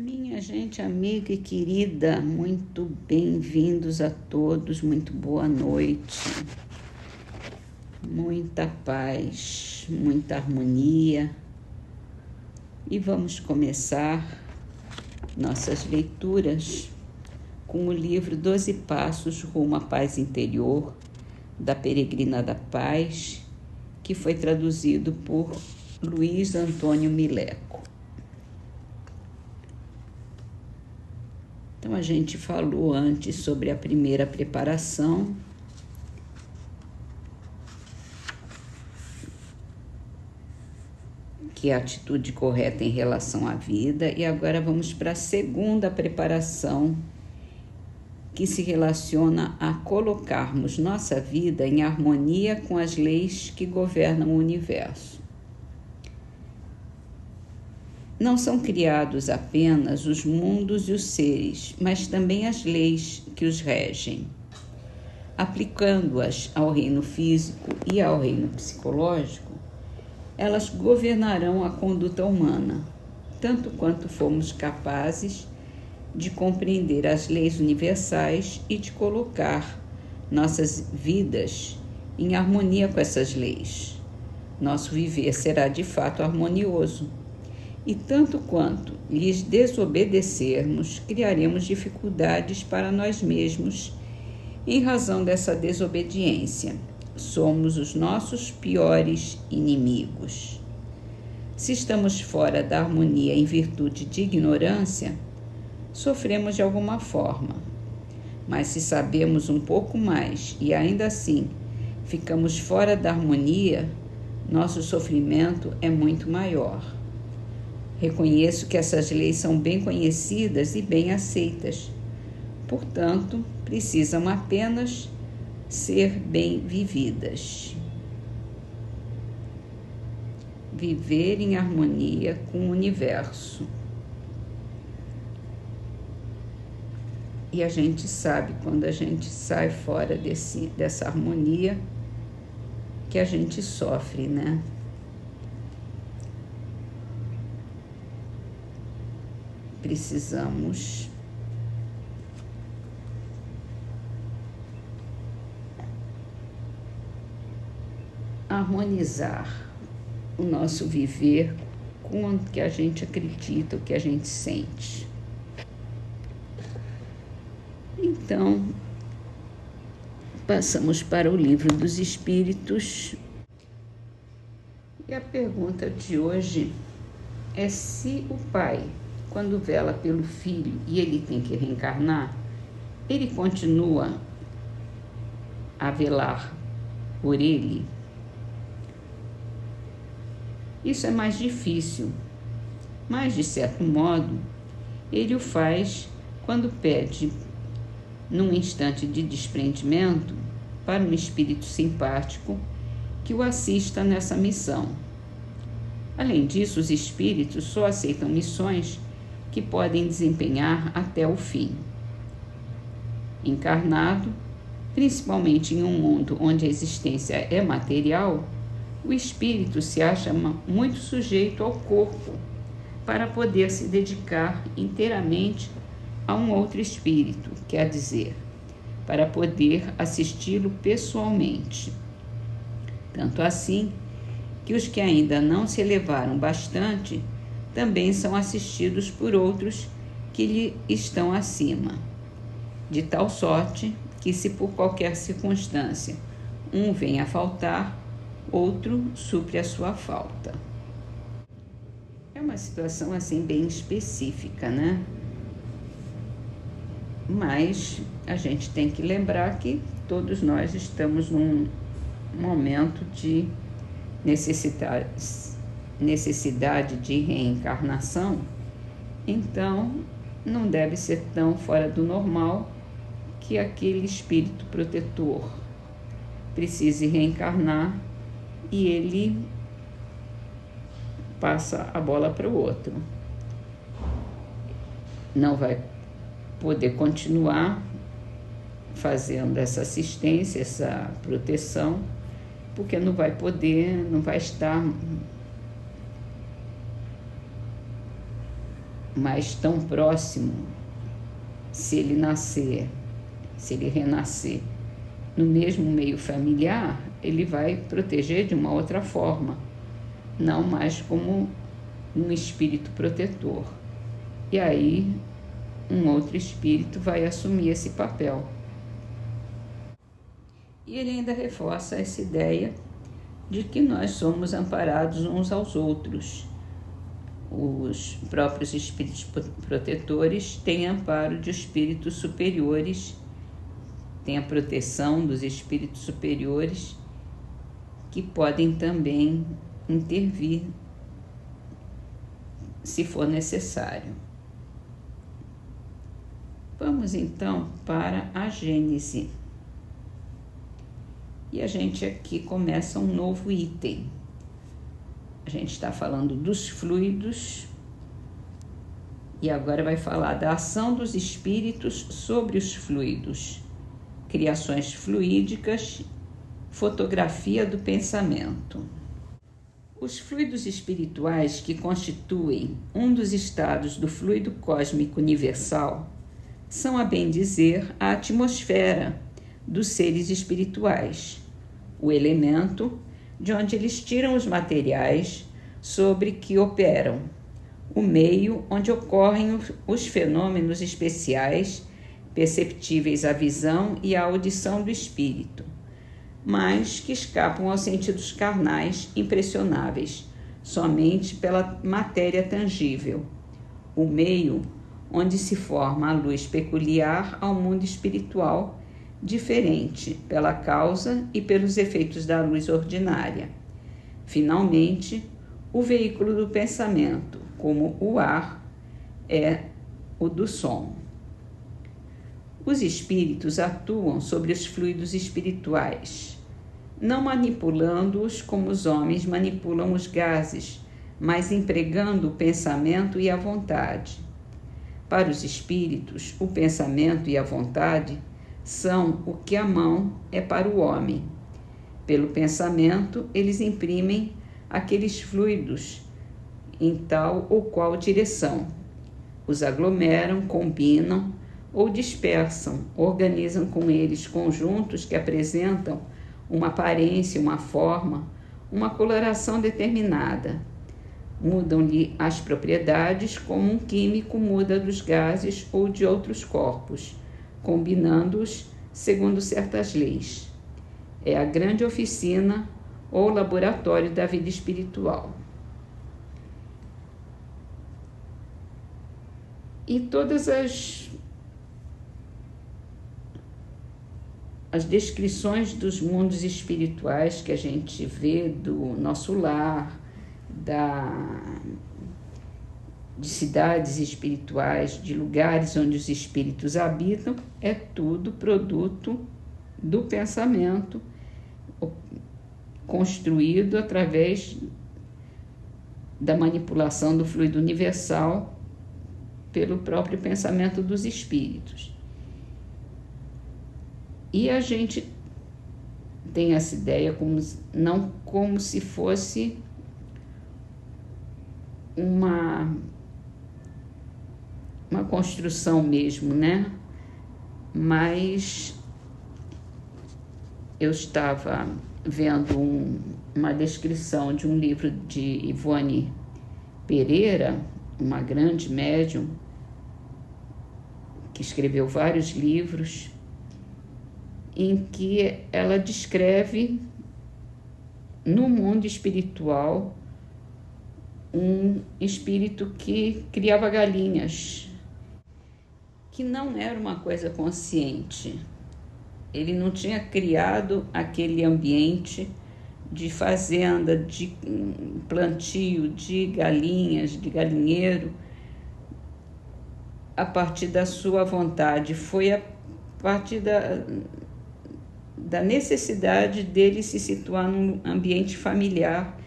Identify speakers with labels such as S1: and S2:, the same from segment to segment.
S1: Minha gente amiga e querida, muito bem-vindos a todos, muito boa noite, muita paz, muita harmonia. E vamos começar nossas leituras com o livro 12 Passos Rumo à Paz Interior, da Peregrina da Paz, que foi traduzido por Luiz Antônio Mileco. Então, a gente falou antes sobre a primeira preparação, que é a atitude correta em relação à vida, e agora vamos para a segunda preparação, que se relaciona a colocarmos nossa vida em harmonia com as leis que governam o universo. Não são criados apenas os mundos e os seres, mas também as leis que os regem. Aplicando-as ao reino físico e ao reino psicológico, elas governarão a conduta humana, tanto quanto formos capazes de compreender as leis universais e de colocar nossas vidas em harmonia com essas leis. Nosso viver será de fato harmonioso. E tanto quanto lhes desobedecermos, criaremos dificuldades para nós mesmos em razão dessa desobediência. Somos os nossos piores inimigos. Se estamos fora da harmonia em virtude de ignorância, sofremos de alguma forma. Mas se sabemos um pouco mais e ainda assim ficamos fora da harmonia, nosso sofrimento é muito maior. Reconheço que essas leis são bem conhecidas e bem aceitas. Portanto, precisam apenas ser bem vividas. Viver em harmonia com o universo. E a gente sabe, quando a gente sai fora dessa harmonia, que a gente sofre, né? Precisamos harmonizar o nosso viver com o que a gente acredita, o que a gente sente. Então, passamos para o Livro dos Espíritos. E a pergunta de hoje é se o pai, quando vela pelo filho e ele tem que reencarnar, ele continua a velar por ele? Isso é mais difícil, mas, de certo modo, ele o faz quando pede, num instante de desprendimento, para um espírito simpático que o assista nessa missão. Além disso, os espíritos só aceitam missões que podem desempenhar até o fim. Encarnado, principalmente em um mundo onde a existência é material, o espírito se acha muito sujeito ao corpo para poder se dedicar inteiramente a um outro espírito, quer dizer, para poder assisti-lo pessoalmente. Tanto assim que os que ainda não se elevaram bastante também são assistidos por outros que lhe estão acima, de tal sorte que, se por qualquer circunstância um vem a faltar, outro supre a sua falta. É uma situação assim bem específica, né? Mas a gente tem que lembrar que todos nós estamos num momento de necessidade de reencarnação, então não deve ser tão fora do normal que aquele espírito protetor precise reencarnar e ele passa a bola para o outro. Não vai poder continuar fazendo essa assistência, essa proteção, porque não vai poder, não vai estar mas tão próximo, se ele renascer no mesmo meio familiar, ele vai proteger de uma outra forma, não mais como um espírito protetor. E aí um outro espírito vai assumir esse papel. E ele ainda reforça essa ideia de que nós somos amparados uns aos outros. Os próprios espíritos protetores têm amparo de espíritos superiores, têm a proteção dos espíritos superiores, que podem também intervir se for necessário. Vamos então para a Gênese. E a gente aqui começa um novo item. A gente está falando dos fluidos e agora vai falar da ação dos espíritos sobre os fluidos, criações fluídicas, fotografia do pensamento. Os fluidos espirituais que constituem um dos estados do fluido cósmico universal são, a bem dizer, a atmosfera dos seres espirituais, o elemento de onde eles tiram os materiais sobre que operam, o meio onde ocorrem os fenômenos especiais perceptíveis à visão e à audição do espírito, mas que escapam aos sentidos carnais impressionáveis, somente pela matéria tangível, o meio onde se forma a luz peculiar ao mundo espiritual, diferente pela causa e pelos efeitos da luz ordinária. Finalmente, o veículo do pensamento, como o ar, é o do som. Os espíritos atuam sobre os fluidos espirituais, não manipulando-os como os homens manipulam os gases, mas empregando o pensamento e a vontade. Para os espíritos, o pensamento e a vontade são o que a mão é para o homem. Pelo pensamento, eles imprimem aqueles fluidos em tal ou qual direção. Os aglomeram, combinam ou dispersam, organizam com eles conjuntos que apresentam uma aparência, uma forma, uma coloração determinada. Mudam-lhe as propriedades como um químico muda dos gases ou de outros corpos, combinando-os segundo certas leis. É a grande oficina ou laboratório da vida espiritual. E todas as descrições dos mundos espirituais que a gente vê do nosso lar, de cidades espirituais, de lugares onde os espíritos habitam, é tudo produto do pensamento construído através da manipulação do fluido universal pelo próprio pensamento dos espíritos. E a gente tem essa ideia não como se fosse uma construção mesmo, né? Mas eu estava vendo uma descrição de um livro de Ivone Pereira, uma grande médium, que escreveu vários livros, em que ela descreve no mundo espiritual um espírito que criava galinhas, que não era uma coisa consciente. Ele não tinha criado aquele ambiente de fazenda, de plantio de galinhas, de galinheiro, a partir da sua vontade. Foi a partir da necessidade dele se situar num ambiente familiar,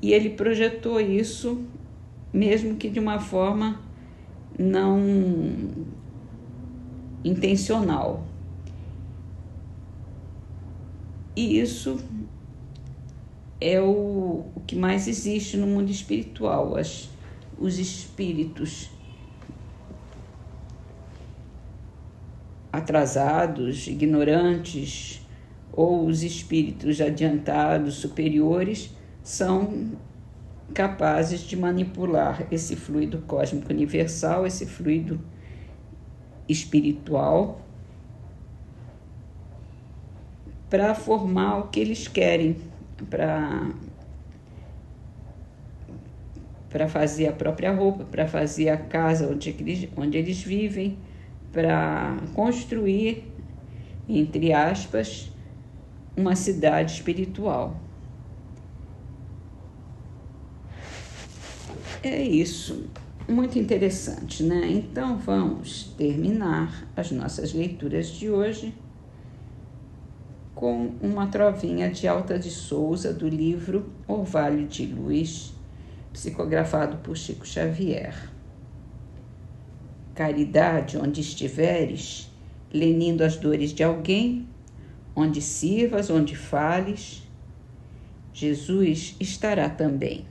S1: e ele projetou isso, mesmo que de uma forma não intencional. E isso é o que mais existe no mundo espiritual. Os espíritos atrasados, ignorantes ou os espíritos adiantados, superiores, são capazes de manipular esse fluido cósmico universal, esse fluido espiritual, para formar o que eles querem, para fazer a própria roupa, para fazer a casa onde eles vivem, para construir, entre aspas, uma cidade espiritual. É isso, muito interessante, né? Então vamos terminar as nossas leituras de hoje com uma trovinha de Alta de Souza do livro Orvalho de Luz, psicografado por Chico Xavier. Caridade, onde estiveres, lenindo as dores de alguém, onde sirvas, onde fales, Jesus estará também.